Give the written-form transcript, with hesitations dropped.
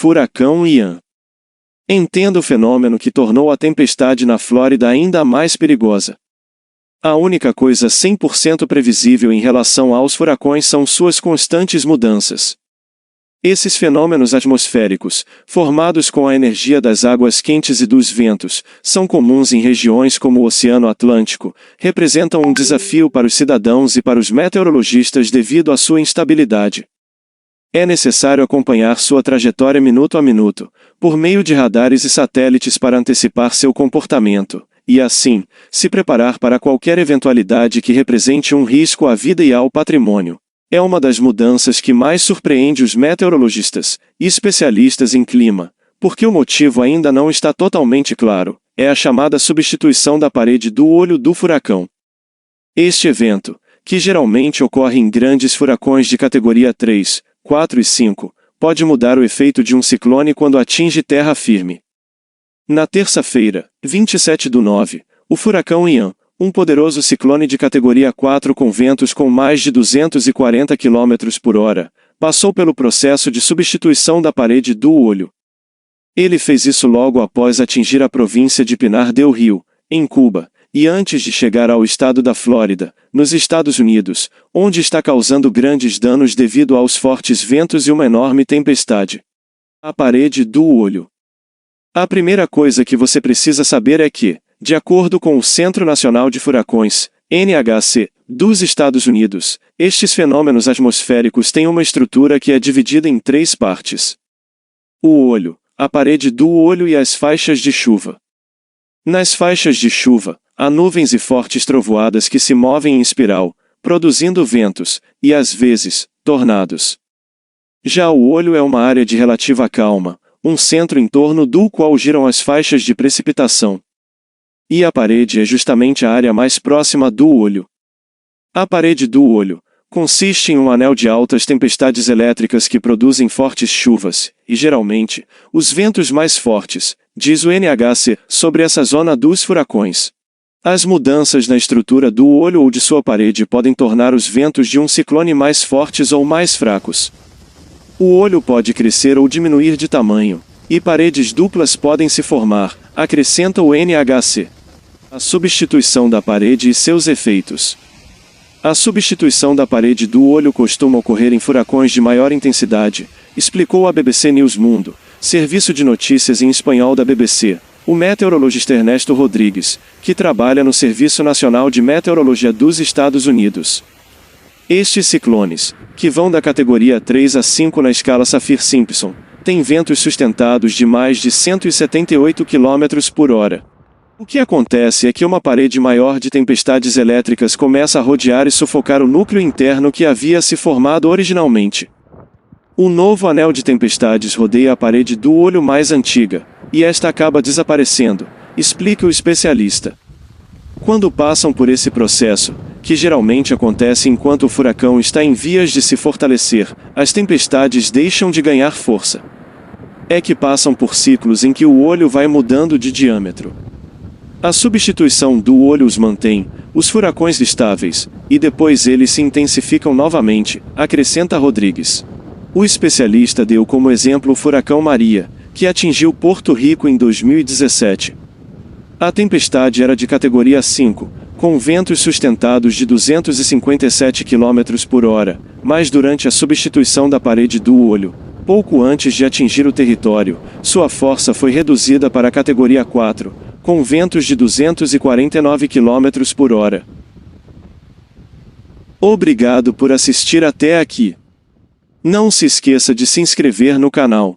Furacão Ian. Entenda o fenômeno que tornou a tempestade na Flórida ainda mais perigosa. A única coisa 100% previsível em relação aos furacões são suas constantes mudanças. Esses fenômenos atmosféricos, formados com a energia das águas quentes e dos ventos, são comuns em regiões como o Oceano Atlântico, representam um desafio para os cidadãos e para os meteorologistas devido à sua instabilidade. É necessário acompanhar sua trajetória minuto a minuto, por meio de radares e satélites para antecipar seu comportamento, e assim, se preparar para qualquer eventualidade que represente um risco à vida e ao patrimônio. É uma das mudanças que mais surpreende os meteorologistas e especialistas em clima, porque o motivo ainda não está totalmente claro, é a chamada substituição da parede do olho do furacão. Este evento, que geralmente ocorre em grandes furacões de categoria 3, 4 e 5, pode mudar o efeito de um ciclone quando atinge terra firme. Na terça-feira, 27/9, o furacão Ian, um poderoso ciclone de categoria 4 com ventos com mais de 240 km por hora, passou pelo processo de substituição da parede do olho. Ele fez isso logo após atingir a província de Pinar del Rio, em Cuba, e antes de chegar ao estado da Flórida, nos Estados Unidos, onde está causando grandes danos devido aos fortes ventos e uma enorme tempestade. A parede do olho. A primeira coisa que você precisa saber é que, de acordo com o Centro Nacional de Furacões, NHC, dos Estados Unidos, estes fenômenos atmosféricos têm uma estrutura que é dividida em 3 partes. O olho, a parede do olho e as faixas de chuva. Nas faixas de chuva, há nuvens e fortes trovoadas que se movem em espiral, produzindo ventos, e às vezes, tornados. Já o olho é uma área de relativa calma, um centro em torno do qual giram as faixas de precipitação. E a parede é justamente a área mais próxima do olho. A parede do olho consiste em um anel de altas tempestades elétricas que produzem fortes chuvas, e geralmente, os ventos mais fortes, diz o NHC, sobre essa zona dos furacões. As mudanças na estrutura do olho ou de sua parede podem tornar os ventos de um ciclone mais fortes ou mais fracos. O olho pode crescer ou diminuir de tamanho, e paredes duplas podem se formar, acrescenta o NHC. A substituição da parede e seus efeitos. A substituição da parede do olho costuma ocorrer em furacões de maior intensidade, explicou a BBC News Mundo, serviço de notícias em espanhol da BBC, o meteorologista Ernesto Rodrigues, que trabalha no Serviço Nacional de Meteorologia dos Estados Unidos. Estes ciclones, que vão da categoria 3 a 5 na escala Saffir-Simpson, têm ventos sustentados de mais de 178 km por hora. O que acontece é que uma parede maior de tempestades elétricas começa a rodear e sufocar o núcleo interno que havia se formado originalmente. Um novo anel de tempestades rodeia a parede do olho mais antiga, e esta acaba desaparecendo, explica o especialista. Quando passam por esse processo, que geralmente acontece enquanto o furacão está em vias de se fortalecer, as tempestades deixam de ganhar força. É que passam por ciclos em que o olho vai mudando de diâmetro. A substituição do olho os mantém, os furacões estáveis, e depois eles se intensificam novamente, acrescenta Rodrigues. O especialista deu como exemplo o furacão Maria, que atingiu Porto Rico em 2017. A tempestade era de categoria 5, com ventos sustentados de 257 km por hora, mas durante a substituição da parede do olho, pouco antes de atingir o território, sua força foi reduzida para a categoria 4, com ventos de 249 km por hora. Obrigado por assistir até aqui. Não se esqueça de se inscrever no canal.